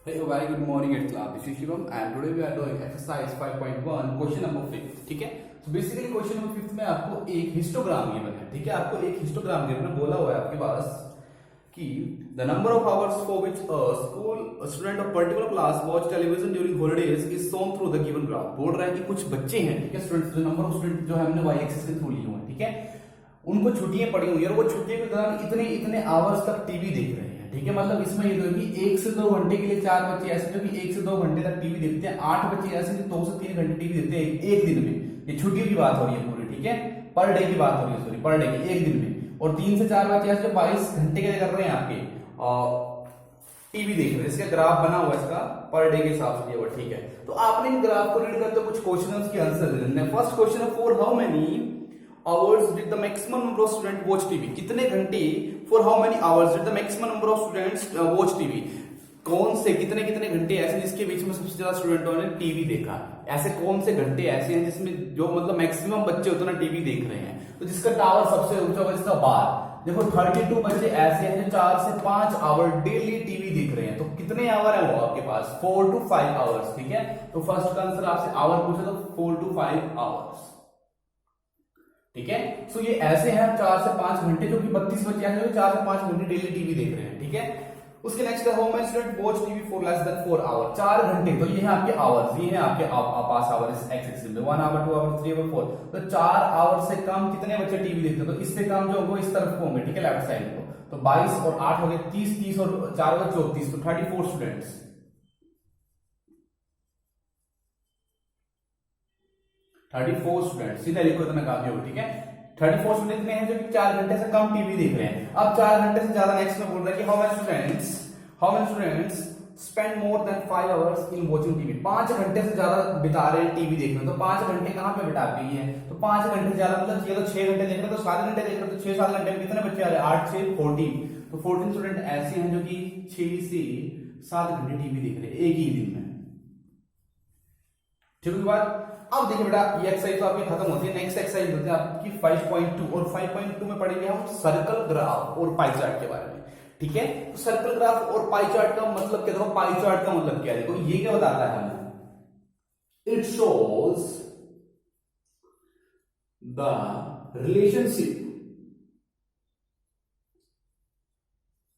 Hey, very good morning at class. This is Shivam and today we are doing exercise 5.1 question number 5. ठीक है, तो basically question number 5 में आपको एक histogram given है. ठीक है, आपको एक हिस्टोग्राम गिवन है, बोला हुआ है आपके पास कि the number of hours for which school student of particular class watch television during holidays is shown through the given graph. बोल रहा है कि कुछ बच्चे हैं, ठीक है, स्टूडेंट्स, जो नंबर ऑफ स्टूडेंट जो हमने वाई एक्सिस के थ्रू लिए हुए हैं, ठीक है, उनको छुट्टियां पड़ी हुई है और वो छुट्टियों के दौरान इतने इतने आवर्स तक टीवी देख रहे हैं. ठीक है, मतलब इसमें ये तो कि 1 से 2 घंटे के लिए 4 बच्चे ऐसे जो कि 1 से 2 घंटे तक टीवी देखते हैं, 8 बच्चे ऐसे जो 2 से 3 घंटे टीवी देखते हैं एक दिन में. ये छुट्टियों की बात हो रही है पूरी, ठीक है, पर डे की बात हो रही है, सॉरी, पर डे की एक दिन में. और 3 से 4 बच्चे ऐसे जो 22 घंटे के कर रहे हैं आपके टीवी देख रहे हैं. इसका ग्राफ बना हुआ है इसका पर डे के हिसाब से हुआ. ठीक है, तो आपने इन ग्राफ को रीड करते कुछ क्वेश्चन के आंसर दे देने. फर्स्ट क्वेश्चन है for how many hours did the maximum number of students watch TV. कितने घंटे, for how many hours did the maximum number of students watch TV. कौन से कितने कितने घंटे ऐसे जिसके बीच में सबसे ज्यादा स्टूडेंटों ने टीवी देखा. ऐसे कौन से घंटे ऐसे हैं जिसमें जो मतलब मैक्सिमम बच्चे उतना टीवी देख रहे हैं. तो जिसका टावर सबसे ऊंचा होगा जिसका बार. देखो 32 बच्चे ऐसे हैं जो 4 से 5 आवर डेली टीवी देख रहे हैं. तो कितने आवर है वो आपके पास? 4 to 5 आवर्स. ठीक है, तो फर्स्ट का आंसर आपसे आवर पूछे तो 4 to 5 आवर्स. ठीक है, सो ये ऐसे हैं 4 से 5 घंटे, जो कि 32 बच्चे हैं जो 4 से 5 घंटे डेली टीवी देख रहे हैं. ठीक है, उसके नेक्स्ट है how many student watch TV for less than 4 hour. 4 घंटे, तो ये है आपके आवर्स, ये है आपके पास आवर इस एक्स एक्सिस में 1 आवर 2 आवर 3 आवर 4. तो 4 आवर से कम कितने बच्चे टीवी देखते हैं? तो इससे कम जो होंगे इस तरफ को होंगे. ठीक है, लेफ्ट साइड को. तो 22 और 8 हो गए 30, 30 और 4 हो गए 34, तो 34 स्टूडेंट्स. 34 स्टूडेंट सीधा लिखो, इतना काफी होगा. ठीक है, 34 स्टूडेंट में हैं जो कि 4 घंटे से कम टीवी देख रहे हैं. अब 4 घंटे से ज्यादा नेक्स्ट में बोल रहा है कि how many students spend more than 5 hours in watching TV. 5 घंटे से ज्यादा बिता रहे हैं टीवी देखने. तो 5 घंटे कहां पे बिता गई है? तो 5 घंटे से ज्यादा मतलब ये तो 6 घंटे देख रहे हैं, तो 7 घंटे देख रहे हैं. तो 6-7 घंटे में कितने बच्चे आ रहे हैं? 8 6 14. तो 14 स्टूडेंट ऐसे हैं जो कि 6 से 7 घंटे टीवी देख रहे हैं एक ही दिन में. ठीक है बात. अब देखिए बेटा, ये एक्सरसाइज तो आपकी खत्म होती है. नेक्स्ट एक्सरसाइज होती है आपकी 5.2 और 5.2 में पढ़ेंगे हम सर्कल ग्राफ और पाई चार्ट के बारे में. ठीक है, तो सर्कल ग्राफ और पाई चार्ट का मतलब क्या? देखो पाई चार्ट का मतलब क्या है, देखो ये क्या बताता है हमें? It shows the relationship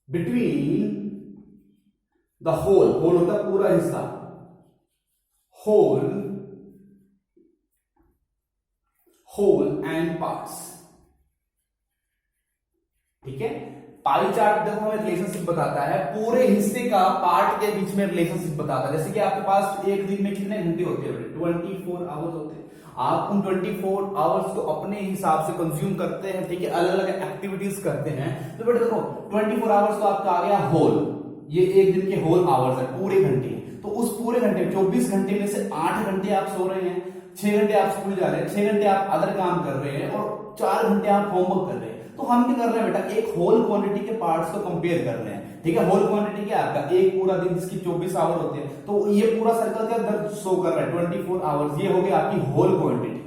between the whole होता है पूरा हिस्सा, होल एंड पार्ट्स. ठीक है, पाई चार्ट देखो हमें रिलेशनशिप बताता है पूरे हिस्से का पार्ट के बीच में रिलेशनशिप बताता है. जैसे कि आपके पास एक दिन में कितने घंटे होते हैं? 24 आवर्स होते हैं. आप उन 24 आवर्स को अपने हिसाब से कंज्यूम करते हैं. ठीक है, अलग अलग एक्टिविटीज करते हैं. तो बेटा देखो 24 आवर्स तो आपका आ गया होल, ये एक दिन के होल आवर्स है, पूरे घंटे. तो उस पूरे घंटे 24 घंटे में से 8 घंटे आप सो रहे हैं, 6 घंटे आप स्कूल जा रहे हैं, 6 घंटे आप अदर काम कर रहे हैं और 4 घंटे आप होमवर्क कर रहे हैं. तो हम क्या कर रहे हैं बेटा? एक होल क्वांटिटी के पार्ट्स को कंपेयर कर रहे हैं. ठीक है, होल क्वांटिटी क्या है आपका? एक पूरा दिन जिसकी 24 आवर होते हैं. तो ये पूरा सर्कल क्या अंदर शो कर रहा है? 24 आवर्स. ये हो गया आपकी होल क्वांटिटी.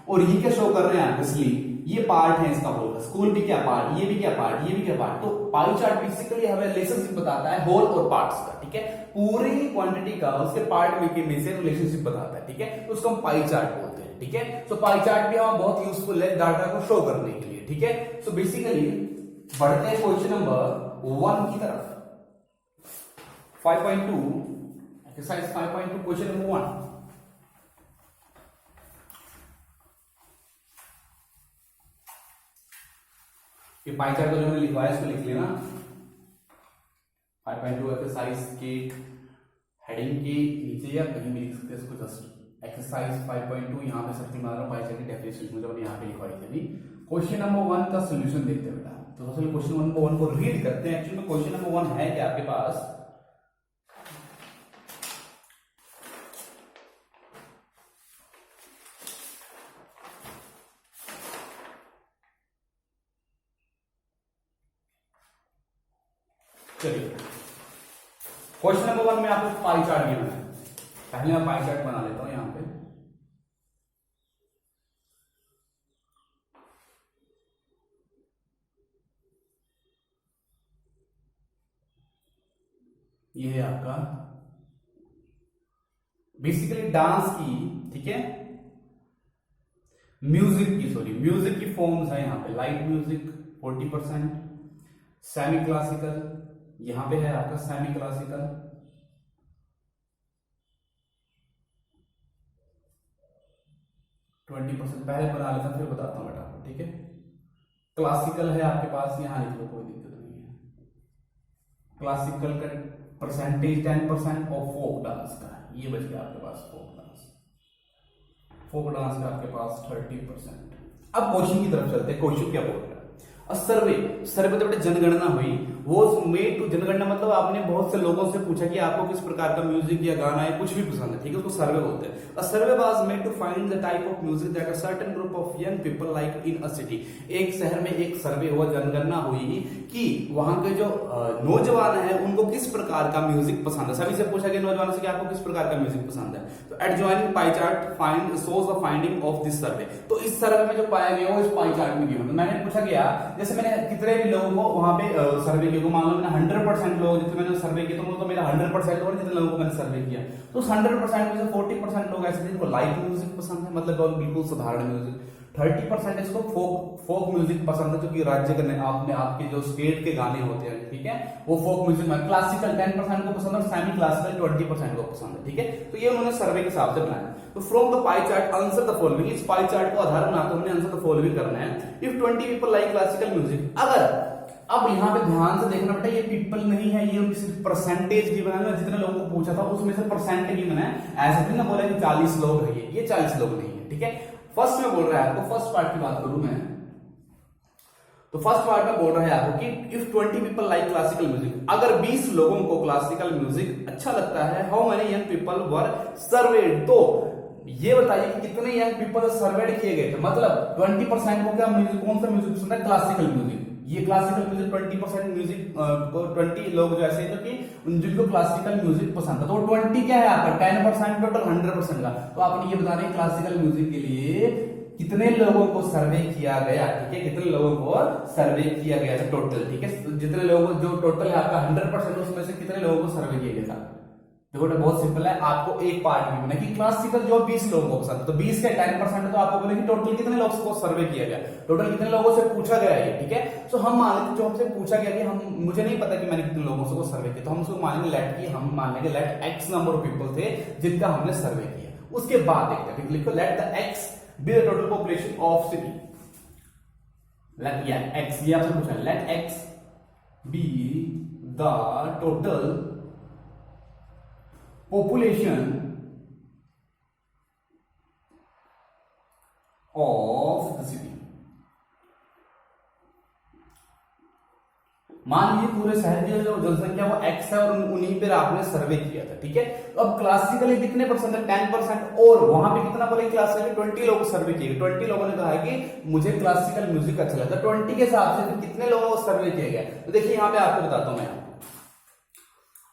और ये क्या शो कर रहे हैं आप? स्लीप. ये पार्ट है इसका होल का. स्कूल भी क्या पार्ट, ये भी क्या पार्ट, ये भी क्या पार्ट. तो पाई चार्ट बेसिकली हमें रिलेशनशिप बताता है होल और पार्ट्स का. ठीक है, पूरी क्वांटिटी का उसके पार्ट में से रिलेशनशिप बताता है. ठीक है, तो उसको हम पाई चार्ट बोलते हैं. ठीक है, तो पाई चार्ट भी हमें बहुत यूजफुल है डाटा को शो करने के लिए. ठीक है, सो बेसिकली बढ़ते हैं क्वेश्चन नंबर 1 की तरफ. 5.2 एक्सरसाइज 5.2 क्वेश्चन नंबर 1. ये पाई चार्ट को जो मैंने लिखवाया इसको लिख लेना. 5.2 एक्सरसाइज के हेडिंग के नीचे या कहीं भी लिख सकते हैं इसको. जस्ट एक्सरसाइज 5.2 यहां पे सर्च मार रहा हूं. पाई चार्ट की डेफिनेशन मुझे मैंने यहां पे लिखवाई थी अभी. क्वेश्चन नंबर 1 का सॉल्यूशन देखते हैं बेटा. तो सबसे क्वेश्चन नंबर 1 को रीड करते हैं. एक्चुअली में क्वेश्चन नंबर 1 है क्या आपके पास? चलिए, क्वेश्चन नंबर 1 में आपको पाई चार्ट गिवन है. पहले मैं पाई चार्ट बना लेता हूं यहां पे. ये है आपका बेसिकली डांस की, ठीक है, म्यूजिक की फॉर्म्स है यहाँ पे। लाइट म्यूजिक 40%, सेमी क्लासिकल, यहां पे है आपका सेमी क्लासिकल, पहले बना लेता फिर बताता हूं बेटा आपको, ठीक है। क्लासिकल है आपके पास, यहां लिख लो, कोई दिक्कत नहीं है। क्लासिकल का परसेंटेज 10% और फोक डांस का, ये बच गया आपके पास फोक डांस का आपके पास 30%। अब क्वेश्चन की तरफ चलते हैं। क्वेश्चन क्या बोल रहा है? सर्वे तो बेटा जनगणना हुई, वो मेड टू, जनगणना मतलब आपने बहुत से लोगों से पूछा कि आपको किस प्रकार का म्यूजिक या गाना या कुछ भी पसंद है, ठीक है, उसको सर्वे बोलते हैं। A survey was made to find the type of music that a certain group of young people like in a city. एक शहर में एक सर्वे हुआ, जनगणना हुई कि वहां के जो नौजवान है उनको किस प्रकार का म्यूजिक पसंद है। सभी से पूछा गया नौजवानों से कि आपको किस प्रकार का म्यूजिक पसंद है। तो adjoining pie chart find shows the finding of this survey. तो इस सर्वे में जो पाया गया वो इस पाई चार्ट में गिवन। मैंने पूछा गया, जैसे मैंने कितने भी लोगों को वहां पे सर्वे किया, मान लो मैंने 100% लोग जितने मैंने सर्वे किया, तो मेरा 100% और जितने लोगों को मैंने सर्वे किया, तो उस 100% में से 40% लोग ऐसे थे जिनको लाइट म्यूजिक पसंद है, मतलब बिल्कुल साधारण म्यूजिक। 30% इसको फोक म्यूजिक पसंद है, जो कि राज्य के आपने आपके जो स्टेट के गाने होते हैं, ठीक है, वो फोक म्यूजिक में। क्लासिकल 10% को पसंद है और सेमी क्लासिकल 20% को पसंद है, ठीक है। तो ये उन्होंने सर्वे के हिसाब से बनाया। तो from the pie chart answer the following. इस पाई चार्ट को आधार बनाकर हमने आंसर द फॉलोइंग करना है। If 20 people like classical music, अगर, अब यहाँ पे ध्यान से देखना बेटा, ये पीपल नहीं है, ये सिर्फ परसेंटेज गिवन है। जितने लोगों को पूछा था उसमें से परसेंट गिवन है, ऐसे भी ना बोला कि 40 लोग है, ये 40 लोग नहीं है, ठीक है। फर्स्ट में बोल रहा है आपको, फर्स्ट पार्ट की बात करूं मैं, तो फर्स्ट पार्ट में बोल रहा है आपको कि if 20 people like classical music, अगर 20 लोगों को क्लासिकल म्यूजिक अच्छा लगता है, how many young people were served, तो ये बताइए कि कितने यंग पीपल सर्वेड किए गए थे। मतलब 20% को क्या म्यूजिक, कौन सा म्यूजिक पसंद है? Classical music. ये क्लासिकल म्यूजिक 20% म्यूजिक को 20 लोग जो ऐसे तो कि जिनको क्लासिकल म्यूजिक पसंद है, तो 20 क्या है आपका 10% टोटल 100% का। तो आपने ये बताना है क्लासिकल म्यूजिक के लिए कितने लोगों को सर्वे किया गया, ठीक है, कितने लोगों को सर्वे किया गया था टोटल, ठीक है। जितने लोगों जो टोटल है आपका 100%, उसमें से कितने लोगों को सर्वे किया गया था। देखो बहुत सिंपल है, आपको एक पार्ट में कि क्लासिकल जो 20 लोगों को पसंद है, तो 20 का 10% है, तो आपको बोले कि टोटल कितने लोगों को सर्वे किया गया, टोटल कितने लोगों से पूछा गया है, ठीक है। तो हम मान लेते जो हमसे पूछा गया कि हम, मुझे नहीं पता कि मैंने कितने लोगों से को सर्वे किया, तो हम उसको मानेंगे लेट की, हम मान लेंगे let X number of people थे जिनका हमने सर्वे किया। उसके बाद देखते हैं, लिखो let the X be the total population of city. Let या एक्स, ये आपसे पूछा, let X be the total population of the city। मान लीजिए पूरे शहर की जो जनसंख्या वो x है और उन्हीं पर आपने सर्वे किया था, ठीक है। तो अब क्लासिकली कितने परसेंट है? 10%, और वहां पे कितना बोले क्लासिकली 20 लोग सर्वे किए। 20 लोगों ने कहा कि मुझे क्लासिकल म्यूजिक अच्छा लगता है। 20 के हिसाब से कितने लोगों को सर्वे किया गया? तो देखिए यहाँ पे आपको बताता हूं मैं,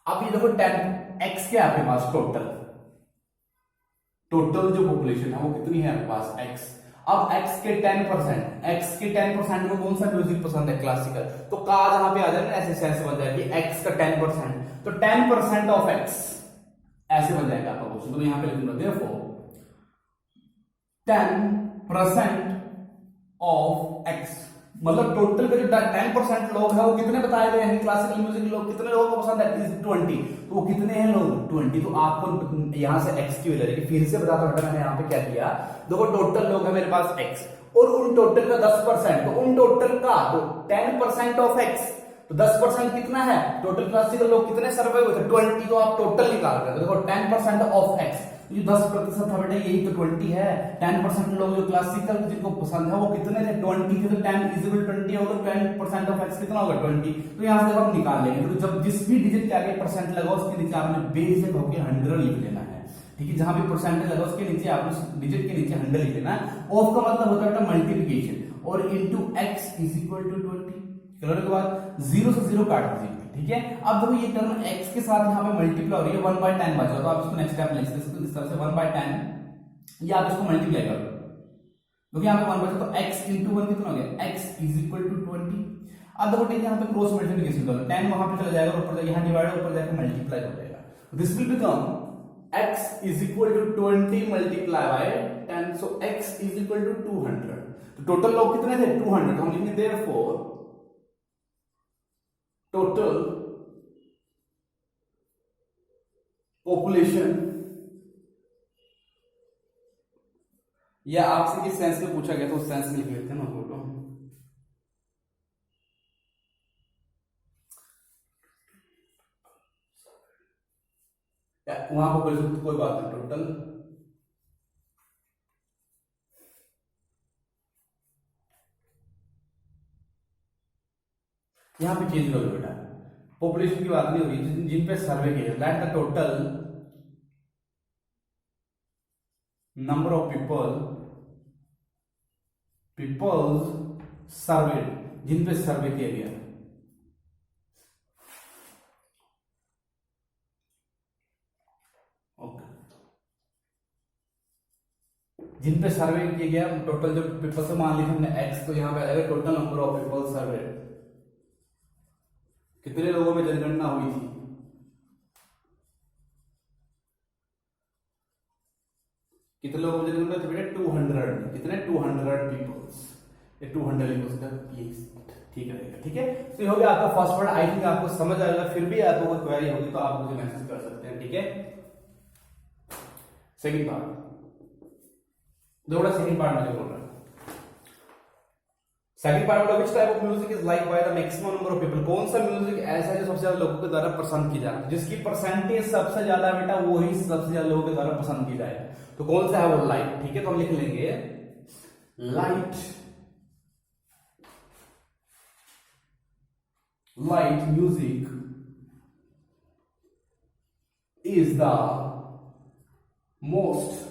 अब ये देखो 10x के आपके पास टोटल जो पॉपुलेशन है वो कितनी है आपके पास? x। अब x के 10% को कौन सा म्यूजिक पसंद है? क्लासिकल। तो का जहां पे आ जाए ना, ऐसे सेंस बन जाएगी x का 10%, तो 10% ऑफ x ऐसे बन जाएगा आपका क्वेश्चन। तो मैं यहां पे लिख दूंगा देयरफॉर 10% ऑफ x, मतलब टोटल का जो 10% लोग हैं वो कितने बताए गए हैं क्लासिकल म्यूजिक लोग, कितने लोगों को पसंद है? 20। तो वो कितने हैं लोग? 20। तो आपको यहां से x की वैल्यू रहेगी। फिर से बताता हूं मैंने यहां पे क्या किया, देखो टोटल लोग है मेरे पास x, और उन टोटल का 10%, तो उन टोटल का तो 10% ऑफ x, तो 10% कितना है? टोटल क्लासिकल लोग कितने सर्वे हुए थे? 20। तो आप टोटल निकाल रहे हो, देखो 10% ऑफ x, ये 10% था बेटा, यही तो 20 है। 10% लोग जो क्लासिकल जिनको पसंद है वो कितने थे? 20 थे। तो 10 इक्वल 20 होगा, 10% ऑफ x कितना होगा? 20। तो यहां से हम निकाल लेंगे। तो जब जिस भी डिजिट के आगे परसेंट लगा उसके नीचे आपने बेशक होकर 100 लिख लेना है, ठीक है। जहां भी परसेंटेज लगा उसके नीचे आपने डिजिट के नीचे 100 लिख लेना है। ऑफ का मतलब होता है मल्टीप्लिकेशन, और into x is equal to 20। करने के बाद 0 से 0 काट दीजिए, ठीक है। अब देखो ये टर्म x के साथ यहाँ पे मल्टीप्लाई हो रही है, 1/10 बचा, तो आप इसको नेक्स्ट स्टेप लिख सकते हैं इस तरह से 1/10, या आप इसको मल्टीप्लाई कर लो, क्योंकि यहाँ पे 1 बचा, तो x इंटू 1 कितना हो गया? x is equal to 20। अब देखो ठीक है, यहाँ पे क्रॉस मल्टीप्लिकेशन करो, 10 वहां पे चला जाएगा, ऊपर यहाँ डिवाइड, ऊपर जाकर मल्टीप्लाई हो जाएगा। This will become x is equal to 20 multiply by 10, so x is equal to 200। तो टोटल लोग कितने थे? 200। हम लिखेंगे देयरफॉर टोटल पॉपुलेशन, या आपसे किस सेंस में पूछा गया तो उस सेंस में लिख लेते हैं ना टोटल। वहां पॉपुलेशन कोई बात नहीं, टोटल यहां पे चेंज करो बेटा, पॉपुलेशन की बात नहीं हो रही, जिन पे सर्वे किया, that the total number of peoples survey, जिन पे सर्वे किया गया। ओके, जिन पे सर्वे किया गया टोटल जो पीपल्स से मान लिया हमने x, तो यहां पे आएगा टोटल नंबर ऑफ पीपल्स सर्वे, कितने लोगों में जनगणना हुई थी। कितने लोगों में जनगणना थी बेटा? 200। कितने? 200 पीपल्स। ये 200 पीपल्स का ठीक रहेगा। ठीक है, तो ये हो गया आपका फर्स्ट पार्ट। आई थिंक आपको समझ आएगा, फिर भी आपको कोई क्वेरी होगी तो आप मुझे मैसेज कर सकते हैं। ठीक है, सेकंड पार्ट, थोड़ा सेकंड पार्ट मुझे बोल रहा है। सेकंड पार्ट में which type of music is like by the maximum number of people, कौन सा म्यूजिक ऐसा है जो सबसे ज्यादा लोगों के द्वारा पसंद की जाए, जिसकी परसेंटेज सबसे ज्यादा बेटा वही सबसे ज्यादा लोगों के द्वारा पसंद की जाए, तो कौन सा है वो? लाइट। ठीक है, तो हम लिख लेंगे light music is the most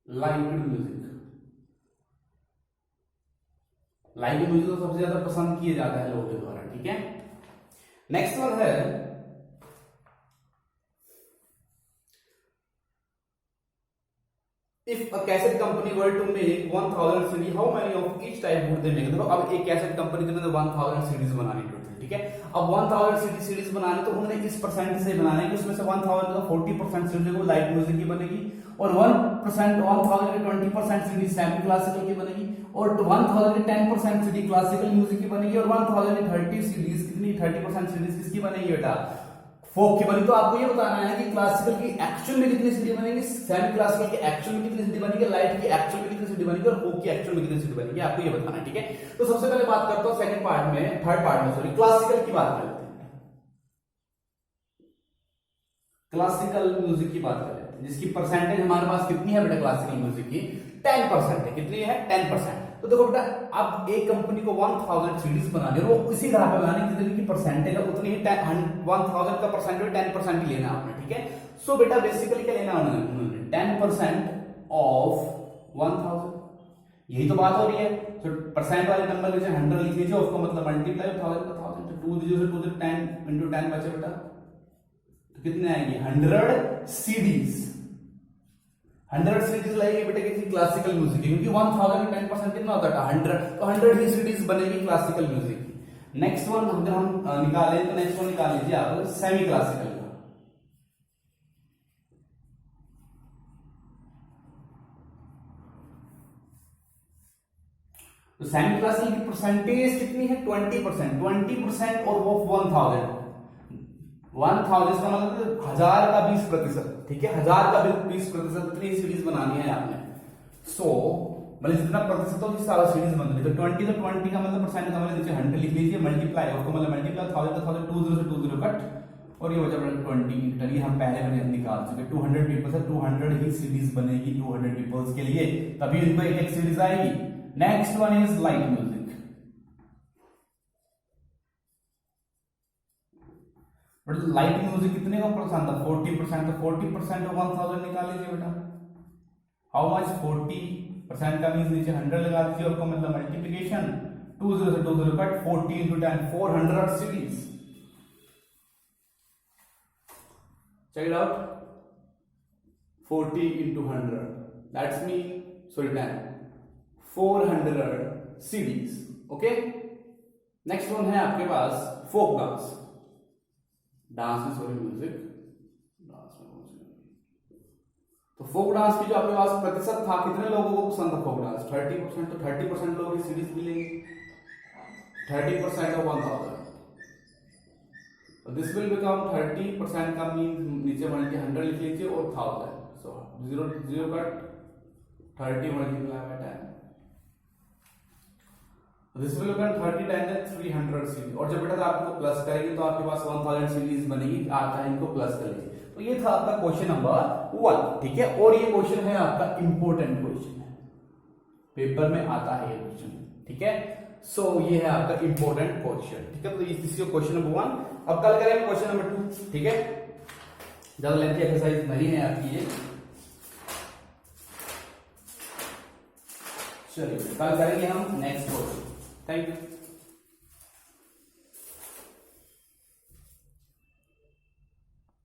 liked music. Light music तो सबसे ज्यादा पसंद किया जाता है लोगों के द्वारा। ठीक है, नेक्स्ट वन है if a cassette company were to make 1000 CD, how many of each type would they make. देखो अब एक कैसेट कंपनी के अंदर 1000 सीडीज बनानी टोटल। ठीक है, अब 1000 सीडीज बनाने तो उन्होंने इस परसेंट से बनाने कि उसमें से 1000 का 40% सीडीज वो लाइट म्यूजिक की बनेगी, और 1% 1000 के 20% सीडी सेमी क्लासिकल की बनेगी, और 1000 के 10% सीडी क्लासिकल म्यूजिक की बनेगी, और 1000 के 30 सीडीज कितनी 30% सीडीज किसकी बनेगी बेटा? फोक की बनी। तो आपको ये बताना है कि क्लासिकल की एक्चुअल में कितनी सीडी बनेगी, सेमी क्लासिकल की एक्चुअल में कितनी सीडी बनेगी, लाइट की एक्चुअल में कितनी सीडी बनेगी, और फोक की एक्चुअल में कितनी सीडी बनेगी, आपको ये बताना है। ठीक है, तो सबसे पहले बात करता हूं सेकंड पार्ट में, थर्ड पार्ट में सॉरी, क्लासिकल की बात करते हैं। क्लासिकल म्यूजिक की बात करते हैं, जिसकी परसेंटेज हमारे पास कितनी है बेटा? क्लासिकल म्यूजिक की 10% है। कितनी है? 10%। तो देखो बेटा, अब एक कंपनी को 1000 सीडीज बनानी है, वो उसी तरह पे बनानी, जितनी की परसेंटेज है उतनी ही 1000 का परसेंटेज 10% ही लेना आपने। ठीक है, सो बेटा बेसिकली क्या लेना उन्होंने? 10% ऑफ 1000, यही तो बात हो रही है। तो परसेंट वाले नंबर लीजिए 100 लिख लीजिए, उसको मतलब मल्टीप्लाई 1000 का 1000, तो 2 दीजिए, 2 10 into 10 बचे बेटा, तो कितने आएंगे? 100 सीडीज। 100 सीडीज लगेगी बेटा किसी क्लासिकल म्यूजिक की, क्योंकि 1000 में 10% कितना होता है? 100, तो 100 ही सीडीज बनेगी क्लासिकल म्यूजिक की। नेक्स्ट वन अगर हम निकालें तो नेक्स्ट वन निकाल लीजिए आप सेमी क्लासिकल का। तो सेमी क्लासिकल की परसेंटेज कितनी है? 20%। 20% और वो 1000 1000 का मतलब 1000 का 20%। ठीक है, 1000 का 20%, इतनी सीरीज बनानी है आपने। सो मतलब जितना प्रतिशत हो सारा सीरीज बन रही है, तो 20 का मतलब परसेंट का मतलब नीचे 100 लिख लीजिए, मल्टीप्लाई उसको मतलब मल्टीप्लाई 1000 का 1000, 20 से 20 कट, और ये बचा 20 इंटर, ये हम पहले मैंने निकाल चुके। 200 पीपल्स है, 200 ही सीरीज बनेगी 200 पीपल्स के लिए, तभी इनको एक एक सीरीज आएगी। Next one is light music. Light music कितने का परसेंट था? 40%। तो 40% ऑफ 1000 निकाल लीजिए बेटा, हाउ मच? 40% का मींस नीचे 100 लगा दीजिए, आपको मतलब मल्टीप्लिकेशन 20 से 20 cut, 40 into 10, 400 series. Check it out, 40 into 100, that's mean sorry 10, 400 series. Okay, next one है आपके पास फोक डांस। डांस में सॉरी म्यूजिक, तो फोक डांस की जो आपके पास प्रतिशत था, कितने लोगों को पसंद था फोक डांस? 30%। तो 30% लोग इस सीरीज मिलेंगे, 30% ऑफ 1000। दिस विल बिकम 30% का मीन नीचे मल्टीप्लाई 100 लिख लीजिए और 1000। सो 0 0 cut 30 multiply by 10। This will become 30 times 300 series. और जब बेटा आपको प्लस करेंगे तो आपके पास 1000 सीरीज बनेगी। आता है इनको प्लस कर लीजिए। तो ये था आपका क्वेश्चन नंबर 1, ठीक है। और ये क्वेश्चन है आपका इंपॉर्टेंट क्वेश्चन है, पेपर में आता है ये क्वेश्चन, ठीक है। सो ये है आपका इंपॉर्टेंट क्वेश्चन, ठीक है। तो दिस इज क्वेश्चन नंबर 1। अब कल करेंगे क्वेश्चन नंबर 2, ठीक है। ज्यादा लेंथी एक्सरसाइज नहीं है आपकी ये। चलिए कल करेंगे हम नेक्स्ट क्वेश्चन। Thank you.